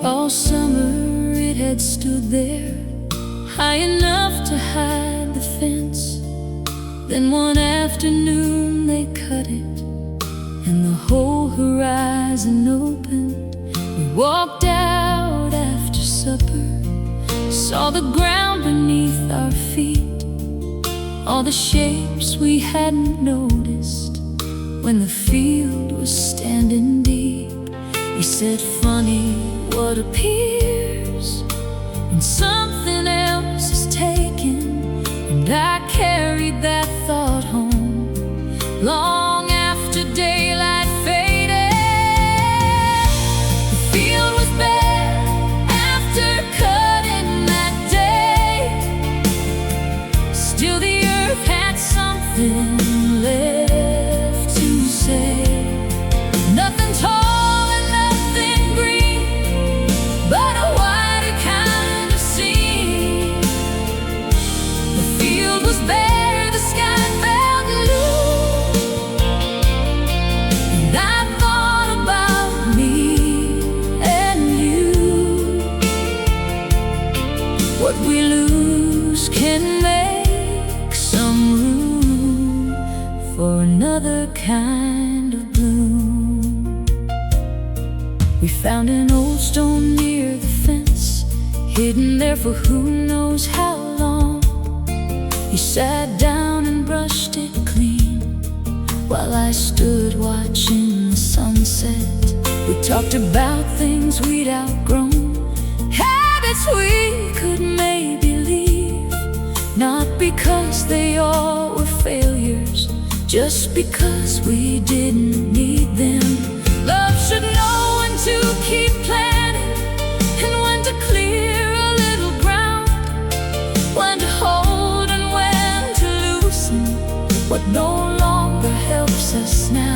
All summer it had stood there, high enough to hide the fence. Then one afternoon they cut it, and the whole horizon opened. We walked out after supper, saw the ground beneath our feet, all the shapes we hadn't noticed when the field was standing deep. He said, funny what appears when something else is taken. And I carried that thought home long after daylight faded. The field was bare after cutting that day. Still the earth had something left to say. Nothing tall and nothing green, but a wider kind of scene. The field was bare, the sky felt blue, and I thought about me and you. What we lose can make some room for another kind of bloom. We found an old stone near the fence, hidden there for who knows how long. He sat down and brushed it clean, while I stood watching the sunset. We talked about things we'd outgrown, habits we could maybe leave, not because they all were failures, just because we didn't need them. Love should know when to keep planting and when to clear a little ground, when to hold and when to loosen what no longer helps us now.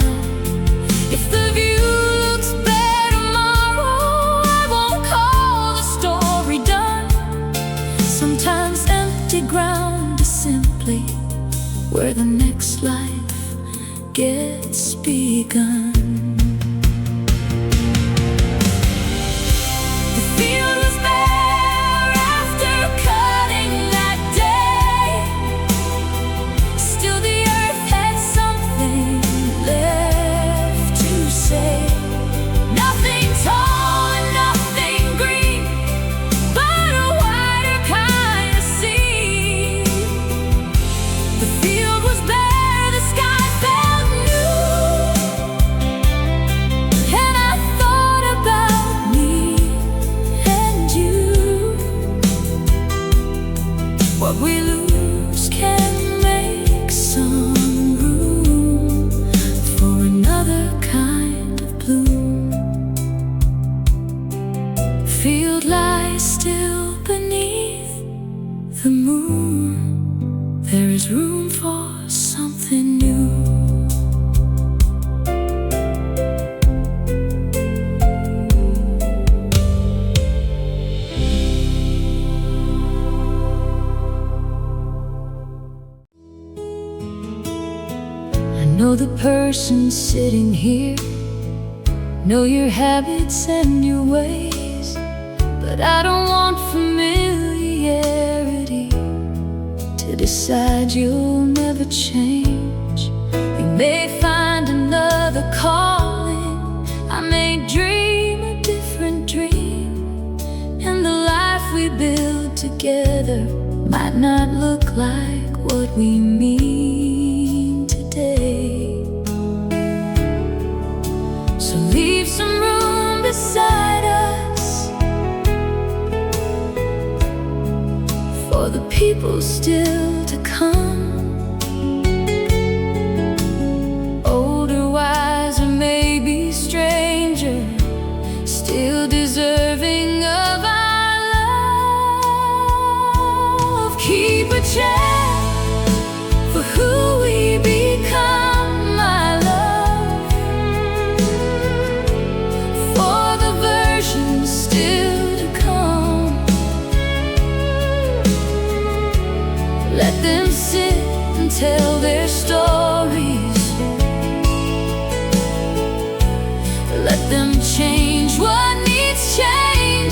If the view looks bare tomorrow, I won't call the story done. Sometimes empty ground is simply where the next life gets begun. The field was bare after cutting that day. Still the earth had something left to say. Nothing tall and nothing green, but a wider kind of scene. The field was bare, the sky felt new, and I thought about me and you. What we lose can make some room for another kind of bloom. Field lies still beneath the moon. There is room for something new. I know the person sitting here, know your habits and your ways, but I don't want familiarity to decide you'll never change. You may find another calling, I may dream a different dream, and the life we build together might not look like what we mean today. So leave some room beside us for the people still to come. Older, wiser, maybe stranger, still deserving of our love. Keep a check for who we become, my love, for the versions still to come. Let them sit and tell their stories. Let them change what needs change.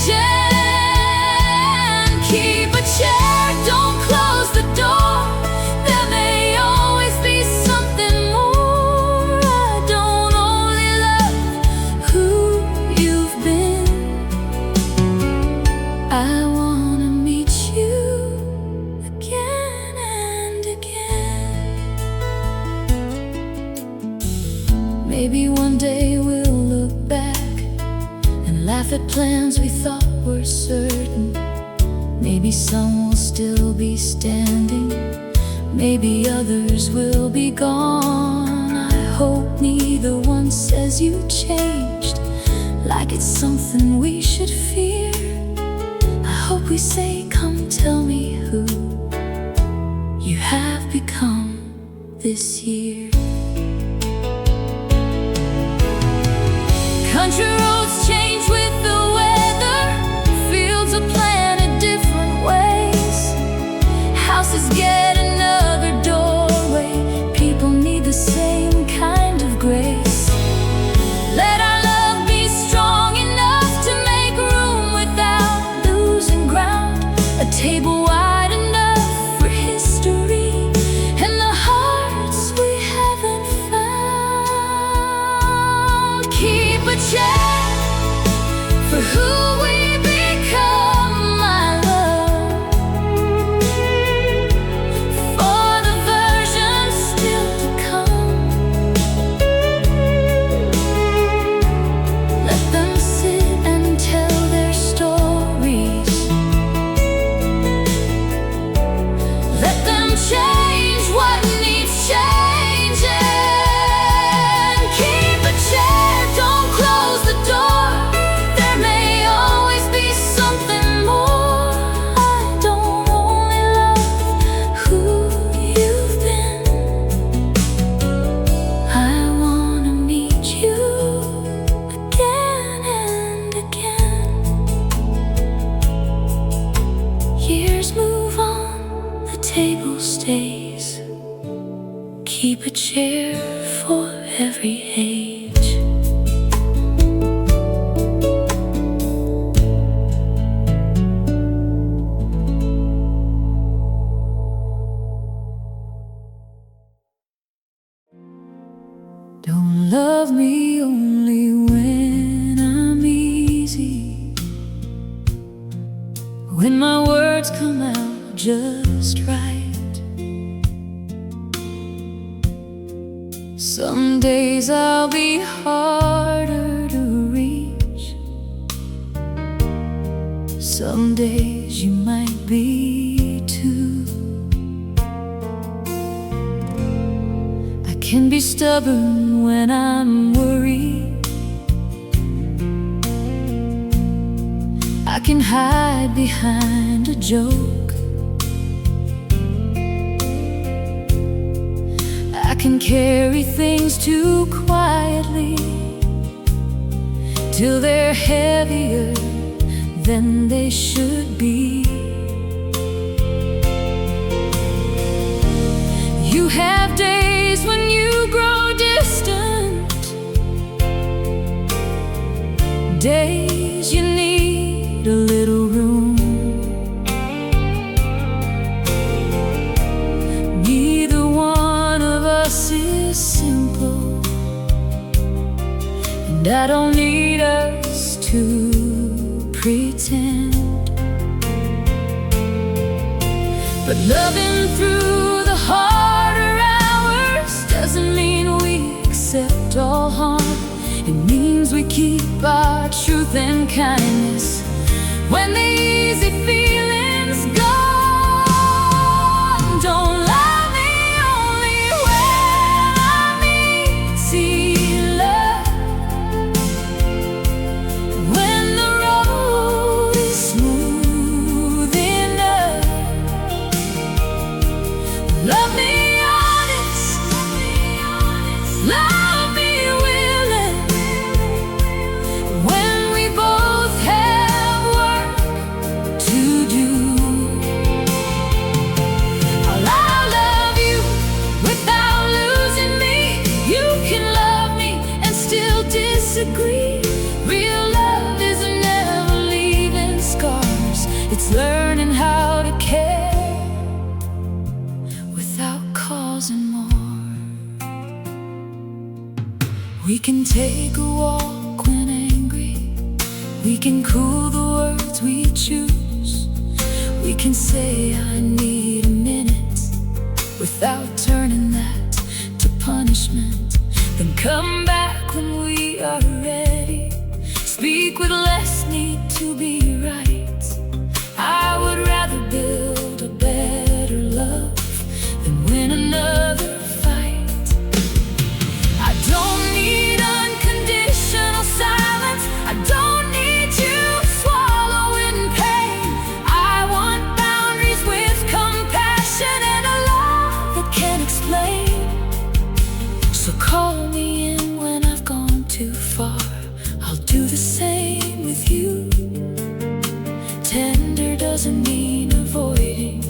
laugh at plans we thought were certain. Maybe some will still be standing, maybe others will be gone. I hope neither one says you changed, like it's something we should fear. I hope we say, come tell me who you have become this year. Country roads change with the weather, fields are planted different ways, houses get another doorway, people need the same kind of grace. Let our love be strong enough to make room without losing ground, a table wide enough for history and the hearts we haven't found. Keep a check for who we become, my love, for the version still to come. Let them sit and tell their stories. Let them change what needs changing. Keep a chair, don't close the door. There may always be something more. I don't only love who you've been, I wanna meet you again and again. Years move on, the table stays. Keep a chair for every age. Don't love me only when I'm easy, when my words come out just right. Some days I'll be harder to reach, some days you might be too. I can be stubborn when I'm worried, I can hide behind a joke, I can carry things too quietly till they're heavier than they should be. You have days when you grow distant, days you need a little room. Neither one of us is simple, and I don't need us to pretend. But loving through the harder hours doesn't mean we accept all harm. It means we keep our truth and kindness when the easy feelings gone. Don't love me only when I'm easy, love, when the road is smooth enough. Love me honest, love me willing, when we both have work to do. I'll love you without losing me. You can love me and still disagree. Real love isn't never leaving scars, it's learning how to care without causing more. We can take a walk when angry, we can cool the words we choose, we can say I need a minute without turning that to punishment. Then come back when we are ready, speak with less the same with you. Tender doesn't mean avoiding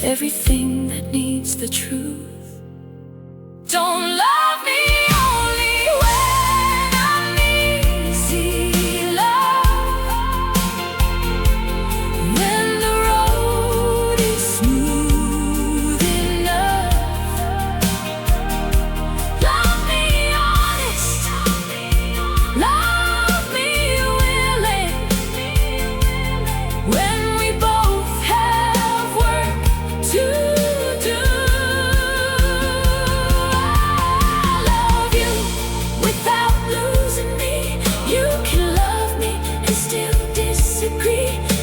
everything that needs the truth. Don't love me only when I'm easy, love. When the road is smooth enough. Love me honest, love me willing. When we both have work to do.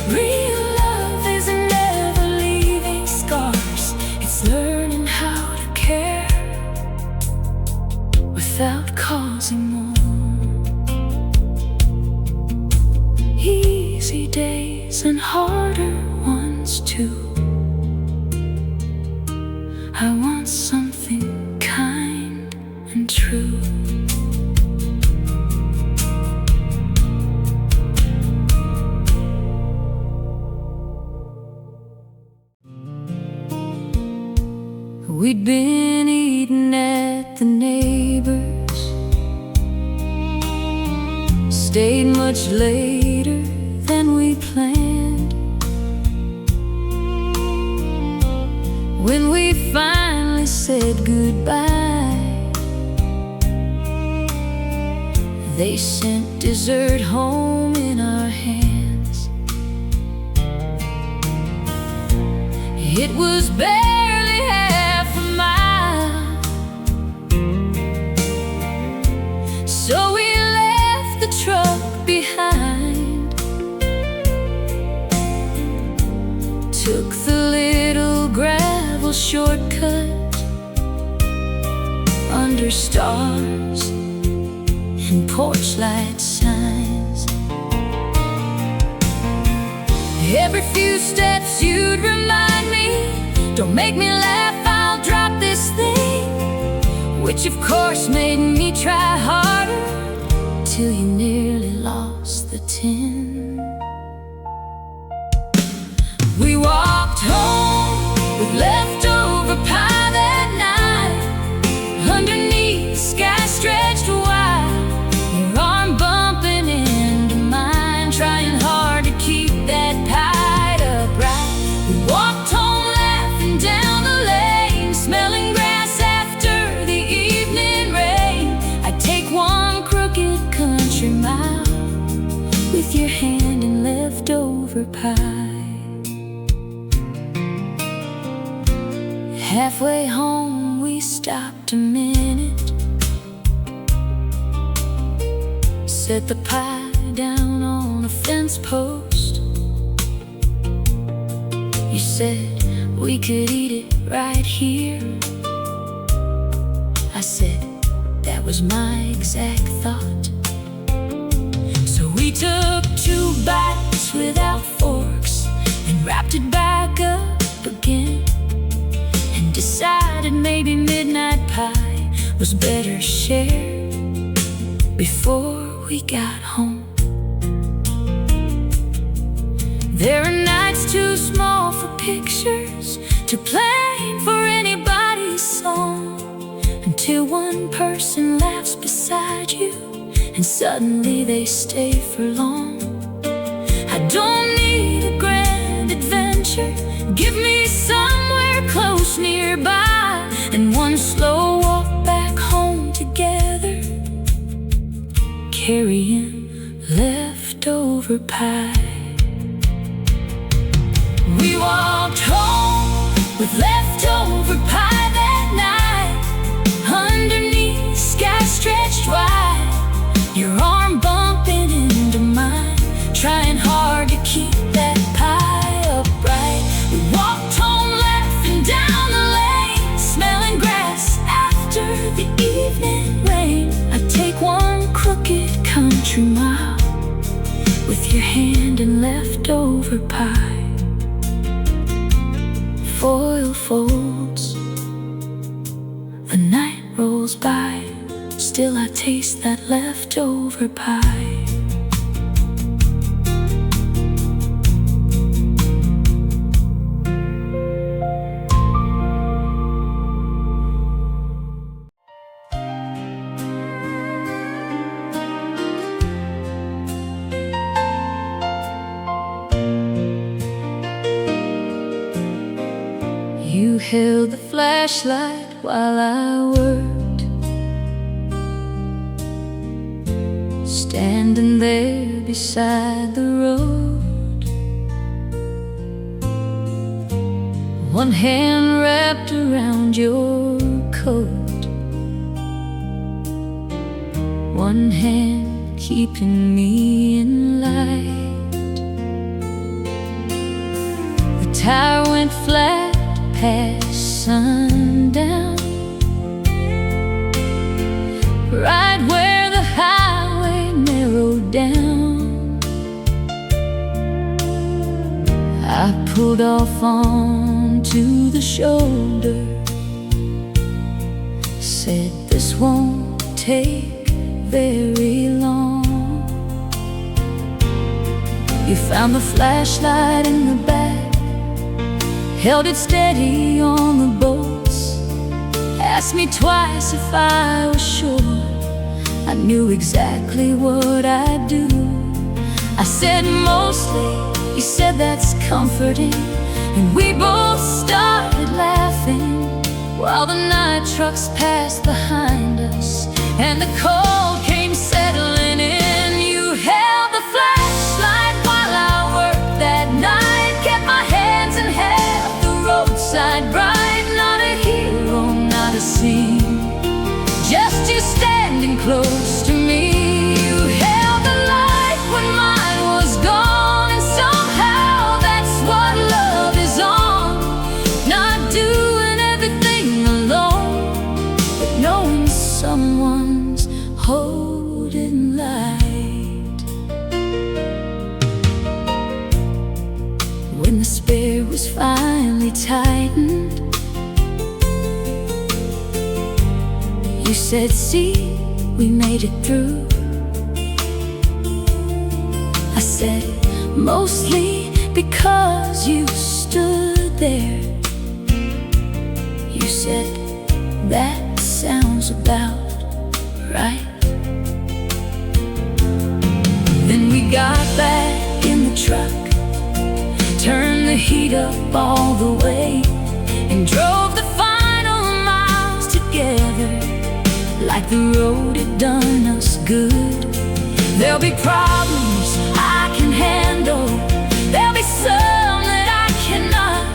Real love isn't never leaving scars. It's learning how to care without causing more. Easy days and harder ones too. I want something kind and true. We'd been eating at the neighbors, stayed much later than we planned. When we finally said goodbye, they sent dessert home in our hands. It was barely half a mile, so we left the truck behind, took the little gravel shortcut under stars and porch light signs. Every few steps you'd remind me, don't make me laugh, I'll drop this thing, which of course made me try harder till you nearly lost the tin. We walked home with leftover pie that night, underneath the sky stretched wide, your arm bumping into mine, trying hard to keep that pie upright. We walked home laughing down the lane, smelling grass after the evening rain. I'd take one crooked country mile with your hand in leftover pie. Halfway home we stopped a minute, set the pie down on a fence post. You said we could eat it right here. I said that was my exact thought. So we took 2 bites without forks and wrapped it back up again, and decided maybe midnight pie was better shared before we got home. There are nights too small for pictures, too plain for anybody's song, until one person laughs beside you and suddenly they stay for long. I don't need a grand adventure, give me somewhere close nearby, and one slow walk back home together, carrying leftover pie. We walked home with leftover pie that night, underneath the sky stretched wide, your arm bumping into mine, trying hard to keep that pie upright. We walked home laughing down the lane, smelling grass after the evening rain. I'd take one crooked country mile with your hand in leftover pie. Foil folds, the night rolls by, still I taste that leftover pie. held the flashlight while I worked, standing there beside the road, one hand wrapped around your coat, one hand keeping me in light. The tire went flat past sundown, right where the highway narrowed down. I pulled off onto the shoulder, said this won't take very long. You found the flashlight in the back, held it steady on the bolts, asked me twice if I was sure I knew exactly what I'd do. I said mostly. You said that's comforting, and we both started laughing while the night trucks passed behind us and the cold came settling in. You held the flashlight while I worked that night, kept my hands in half the roadside bright. Not a hero, not a scene, just you standing close to me. You held the light when mine was gone, and somehow that's what love is on. Not doing everything alone, but knowing someone's holding light. When the spare was finally tightened, you said, see, we made it through. I said, mostly because you stood there. You said, that sounds about right. Then we got back in the truck, turned the heat up all the way, and drove the final miles together like the road had done us good. There'll be problems I can handle, there'll be some that I cannot.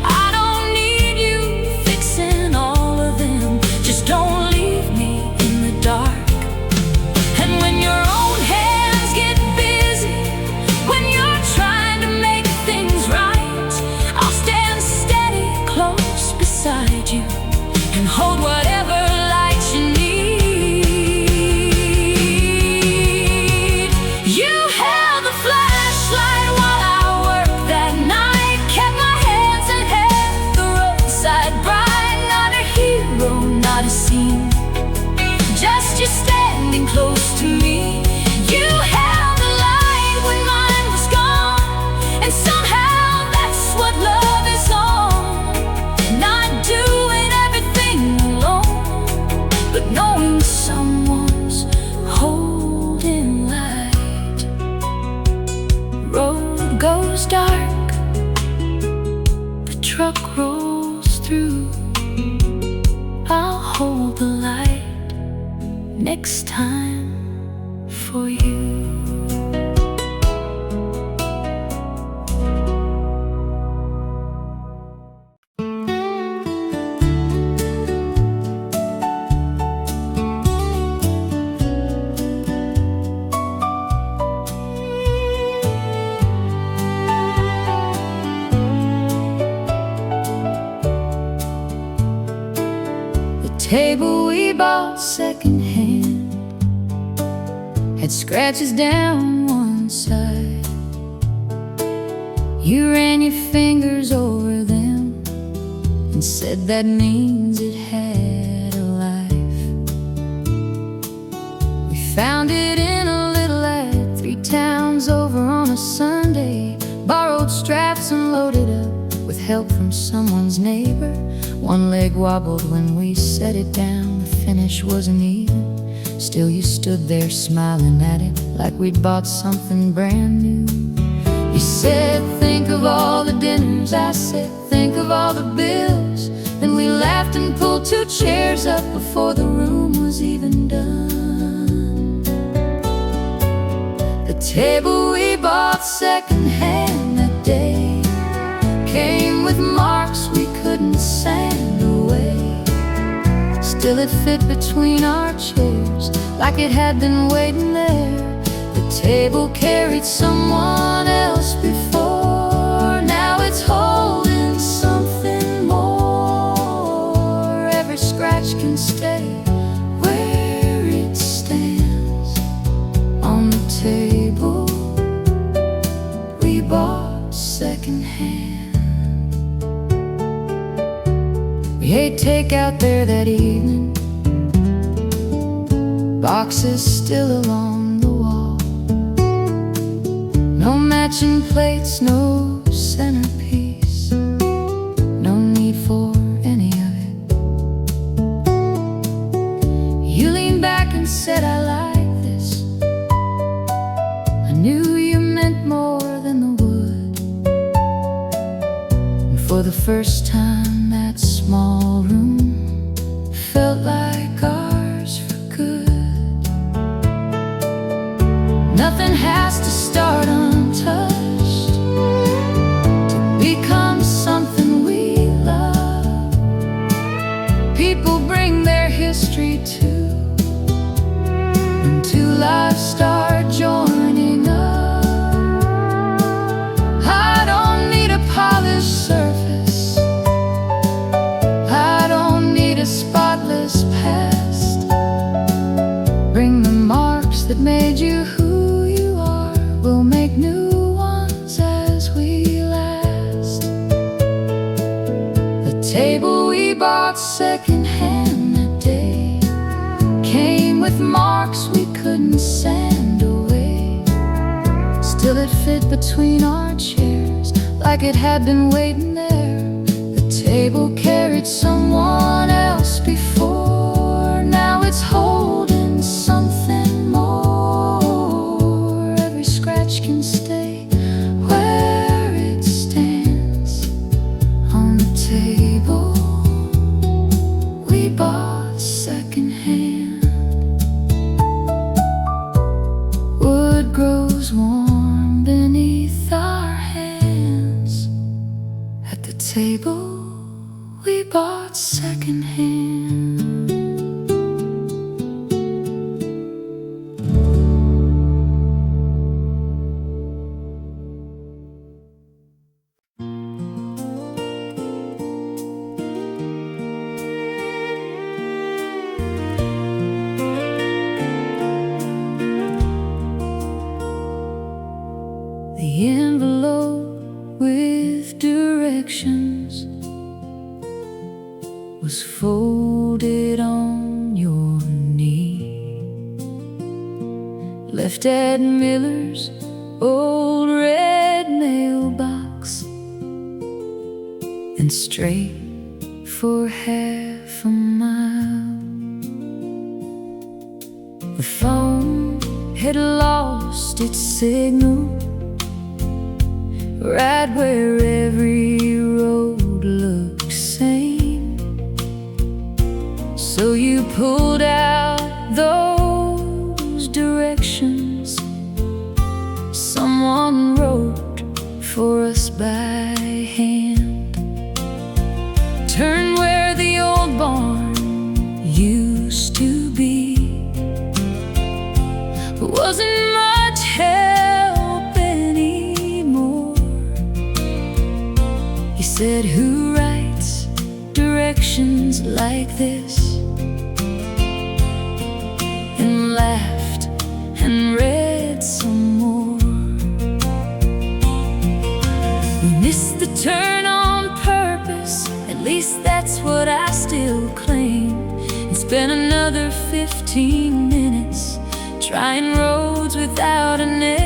I don't need you fixing all of them, just don't leave me in the dark. And when your own hands get busy, when you're trying to make things right, I'll stand steady close beside you and hold whatever light you need. You held the flashlight while I worked that night, kept my hands in half the roadside bright. Not a hero, not a scene, just you standing close to me. You held the light when mine was gone, and somehow that's what love is on. Not doing everything alone, but knowing someone's holding light. Road goes dark, the truck rolls through. I'll hold the light next time for you. Table we bought secondhand had scratches down one side. You ran your fingers over them and said that means it had a life. We found it in a little ad 3 towns over on a Sunday, borrowed straps and loaded up with help from someone's neighbor. One leg wobbled when we set it down, the finish wasn't even. Still you stood there smiling at it like we'd bought something brand new. You said, think of all the dinners. I said, think of all the bills. Then we laughed and pulled 2 chairs up before the room was even done. The table we bought secondhand that day came with marks we couldn't sand away. Still it fit between our chairs like it had been waiting there. The table carried someone else before. Now it's holding something more. Every scratch can stay where it stands. On the table we bought secondhand. We ate takeout there that evening. Boxes still along the wall. No matching plates, no centerpiece. No need for any of it. You leaned back and said, I like this. I knew you meant more than the wood. And for the first time, that small room felt like ours for good. Nothing has to start untouched to become something we love. People bring their history too, and 2 lives start joining up. I don't need a polished surface. I don't need a spotless past. Bring the marks that made you who we'll make new ones as we last. The table we bought secondhand that day came with marks we couldn't sand away. Still it fit between our chairs like it had been waiting there. The table carried someone else before. Now it's holding something more. Can stay where it stands. On the table we bought secondhand. Wood grows warm beneath our hands. At the table we bought secondhand. The envelope with directions was folded on your knee, left at Miller's old red mailbox, and straight for half a mile. The phone had lost its signal right where every road looks same. So you pulled out those directions someone wrote for us by hand. Turn where the old barn used to be. It wasn't much help anymore. He said, who writes directions like this? And laughed and read some more. We missed the turn on purpose, at least that's what I still claim. And spent another 15 minutes trying roads without a name.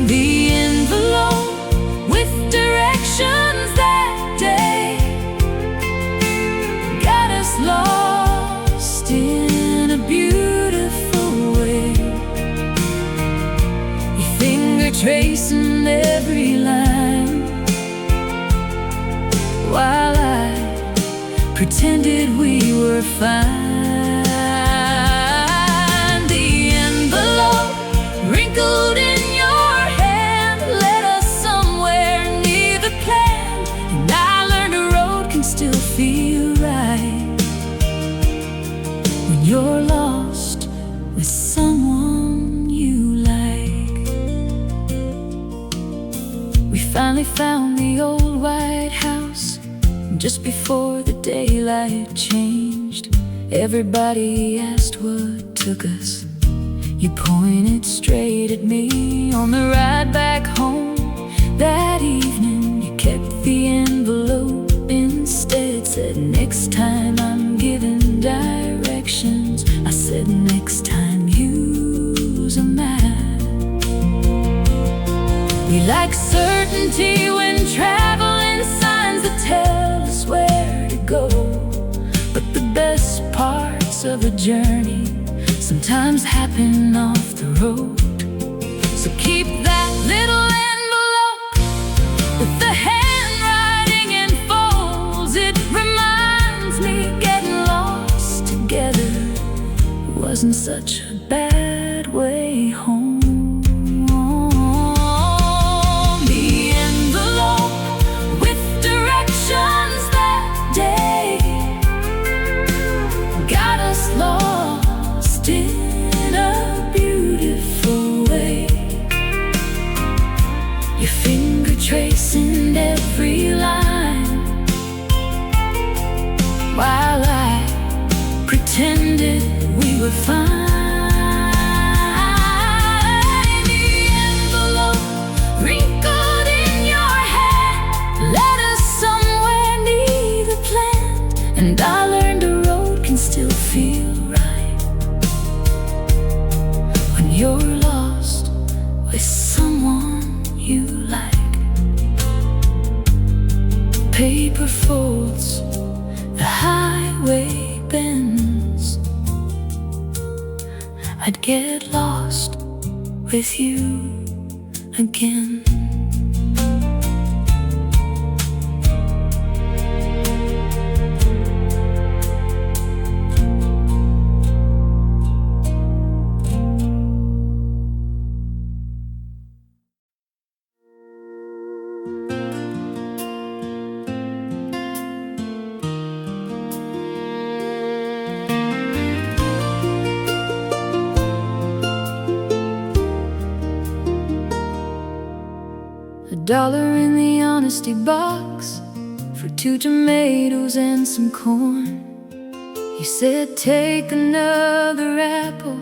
The envelope with directions that day got us lost in a beautiful way. You think tracing every line, while I pretended we were fine. The envelope wrinkled in your hand led us somewhere near the plan, and I learned a road can still feel right when you're lost with someone you like. We finally found the old white house just before the daylight changed. Everybody asked what took us. You pointed straight at me on the ride back home. That evening you kept the envelope instead. Said, next time I'm giving directions. I said, next time use a map. We like certainty when traveling, signs that tell us where to go. But the best parts of a journey sometimes happen off the road. So keep that little envelope with the handwriting in folds. It reminds me getting lost together wasn't such a bad way home. The envelope with directions that day got us lost in a beautiful way. Your finger tracing every line, while I pretended we were fine. The envelope wrinkled in your hand led us somewhere near the plan, and I learned a road can still feel right when you're lost with someone you like. Paper folds, the highway bends. I'd get lost with you again. $1 in the honesty box for 2 tomatoes and some corn. He said, take another apple,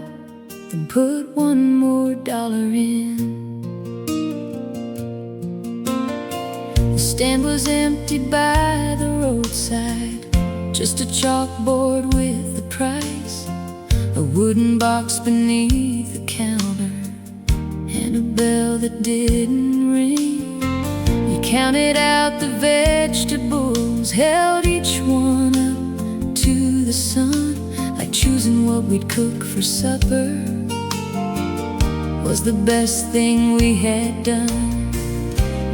then put 1 more dollar in. The stand was empty by the roadside, just a chalkboard with the price, a wooden box beneath the counter, and a bell that didn't ring. Counted out the vegetables, held each one up to the sun, like choosing what we'd cook for supper was the best thing we had done.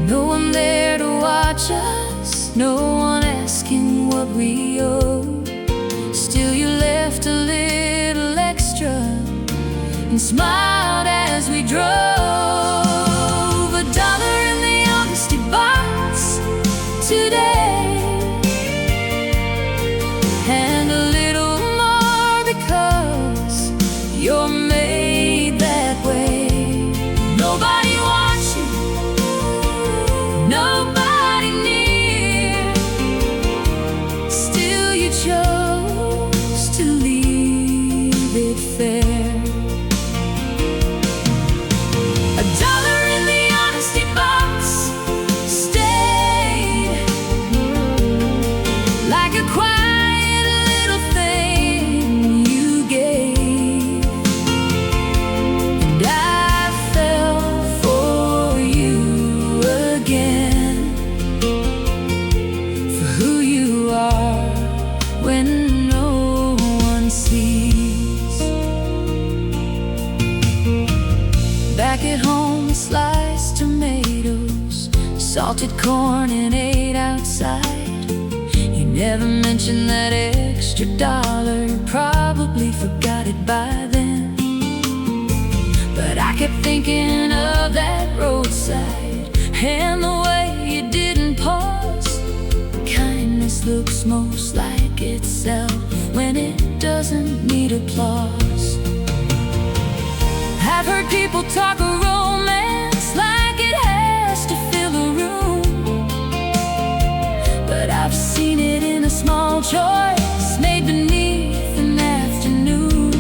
No one there to watch us, no one asking what we owed. Still you left a little extra and smiled as we drove. $1 in the honesty box today, and a little more because you're made that way. Nobody wants you, nobody near, still you chose to leave it fair. $1 in the honesty box stayed like a quiet little thing you gave, and I fell for you again, for who you are when no one sees. Back at home, a slice salted corn and ate outside. You never mentioned that extra dollar, probably forgot it by then. But I kept thinking of that roadside and the way you didn't pause. Kindness looks most like itself when it doesn't need applause. I've heard people talk of romance like it has to fill a room, but I've seen it in a small choice made beneath an afternoon.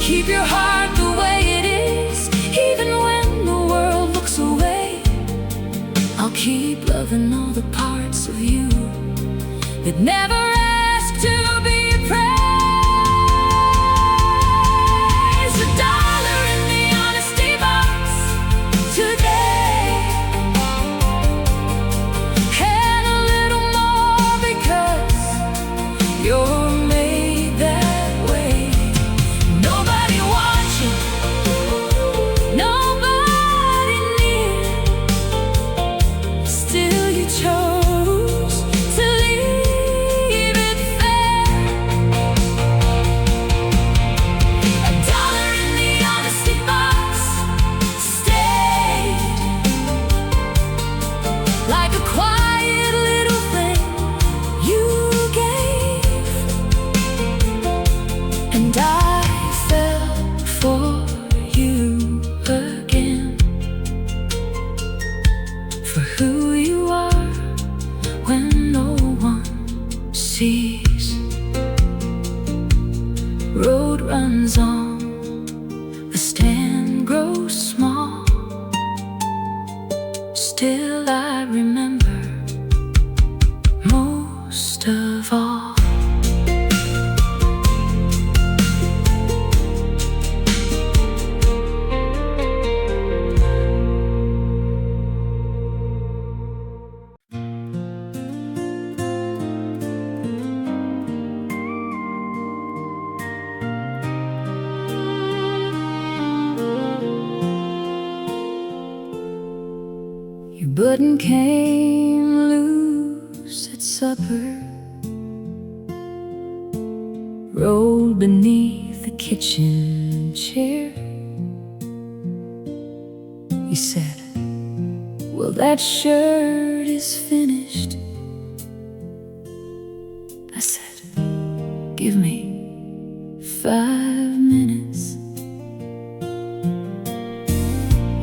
Keep your heart the way it is, even when the world looks away. I'll keep loving all the parts of you that never ask to be praised. $1 in the honesty box today, and a little more because you're made that way. Nobody watching, nobody near, still you chose to leave it fair. $1 in the honesty box stayed like a quiet little thing you gave, and I fell for you again, for who you are when no one sees. Road runs on, the stand grows small. Still I remember most of all. Your button came loose at supper, rolled beneath the kitchen chair. You said, well, that shirt is finished. I said, give me 5 minutes.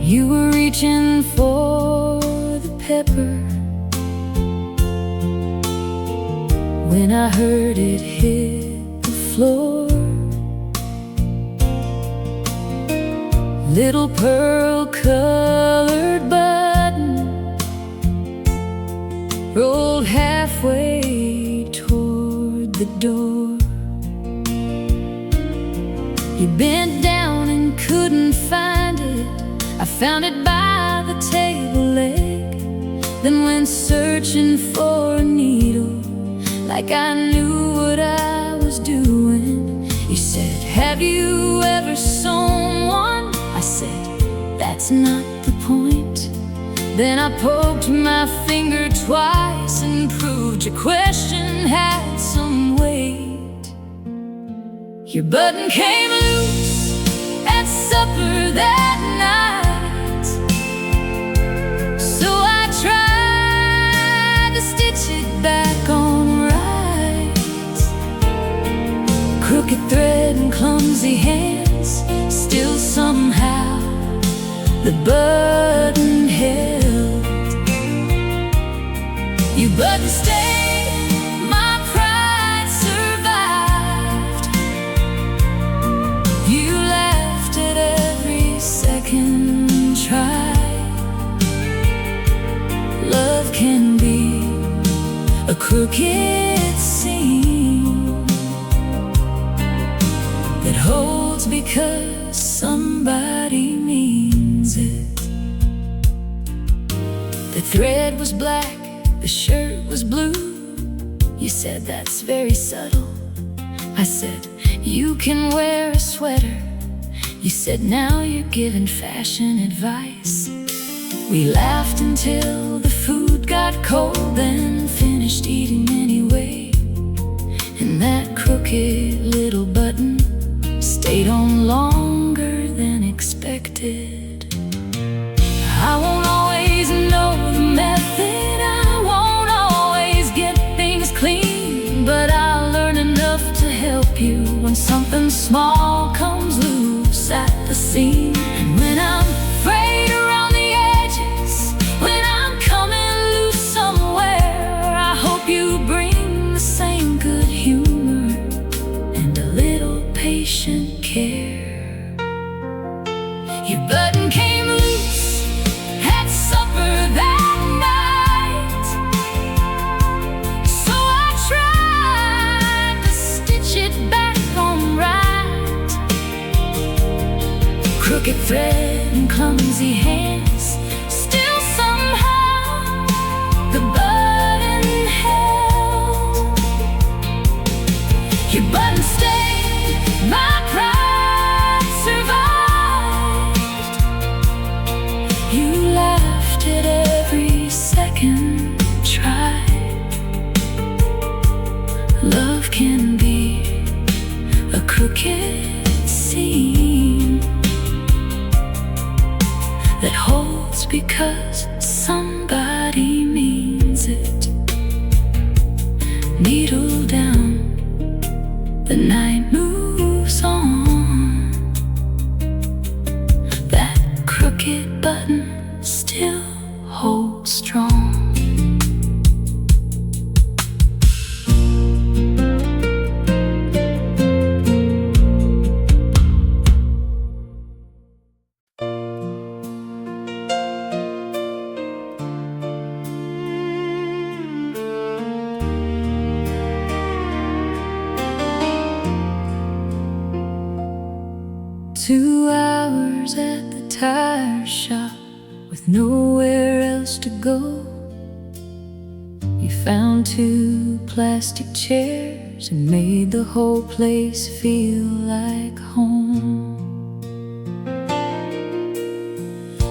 You were reaching for the pepper when I heard it hit the floor. Little pearl-colored button rolled halfway toward the door. You bent down and couldn't find it. I found it by the table leg, then went searching for a needle, like I knew what I was doing. You said, have you ever sewn one? I said, that's not the point. Then I poked my finger twice and proved your question had some weight. Your button came loose at supper that night, so I tried to stitch it back on right. Crooked thread and clumsy hands, still somehow the button held. You button stayed, my pride survived. You laughed at every second try. Love can be a crooked seam that holds because somebody means it. The thread was black, the shirt was blue. You said that's very subtle. I said you can wear a sweater. You said now you're giving fashion advice. We laughed until the food got cold, then finished eating anyway. And that crooked little button stayed on longer than expected. I won't always know the method, I won't always get things clean, but I'll learn enough to help you when something small comes loose at the seam. And when I'm frayed around the edges, when I'm coming loose somewhere, I hope you bring the same good humor and a little patient care. Your button came loose at supper that night, so I tried to stitch it back on right. Crooked thread and clumsy hands, still somehow the button held. Your button stayed, my pride survived. You laughed at every second try. Love can be a crooked seam that holds because somebody means it. Needle down, the night moves on. That crooked button still holds strong. 2 hours at the tire shop with nowhere else to go. You found 2 plastic chairs and made the whole place feel like home.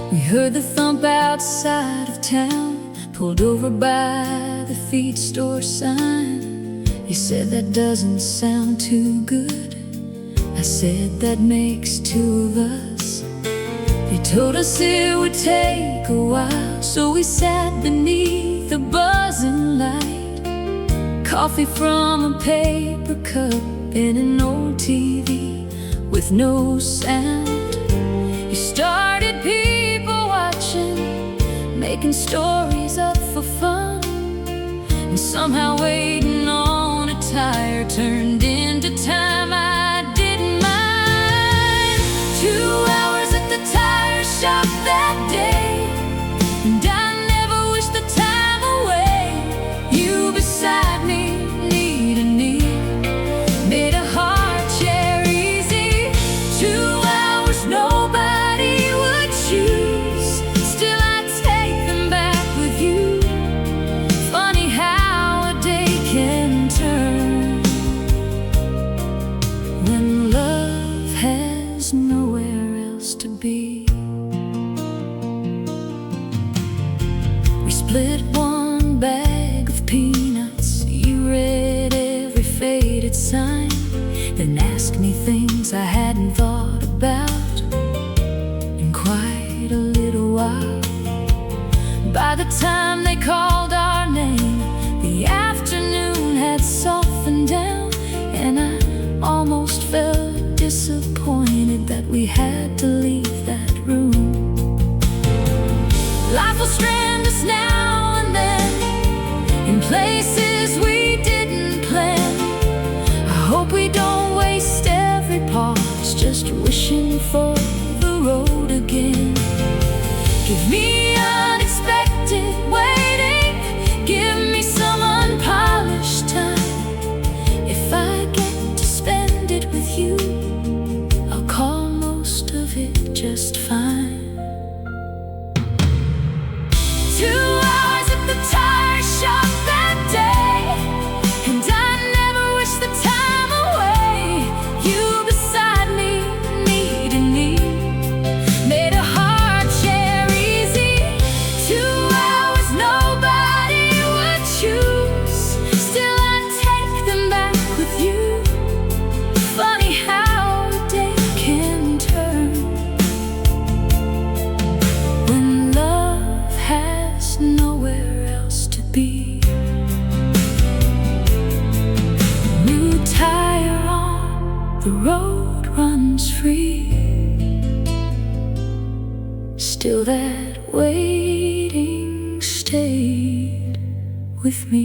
We heard the thump outside of town, pulled over by the feed store sign. You said that doesn't sound too good. I said that makes 2 of us. They told us it would take a while, so we sat beneath a buzzing light. Coffee from a paper cup and an old TV with no sound. You started people watching, making stories up for fun, and somehow waiting on a tire turned into time I didn't mind. 2 hours at the tire shop that day, and I never wished the time away. You beside me, knee to knee, made a hard chair easy. 2 hours nobody would choose, still I'd take them back with you. Funny how a day can turn when love has nowhere else to be. We split 1 bag of peanuts. You read every faded sign, then asked me things I hadn't thought about in quite a little while. By the time they called our name, the afternoon had softened down, and I almost felt disappointed that we had to leave that room. Life will strand us now and then in places we didn't plan. I hope we don't waste every pause just wishing for the road again. Give me unexpected waiting, give me some unpolished time. If I get to spend it with you, I'll call most of it just fine. 2 hours at the tire shop that day, and I never wished the time away. You beside me, knee to knee, made a hard chair easy. Still that waiting stayed with me.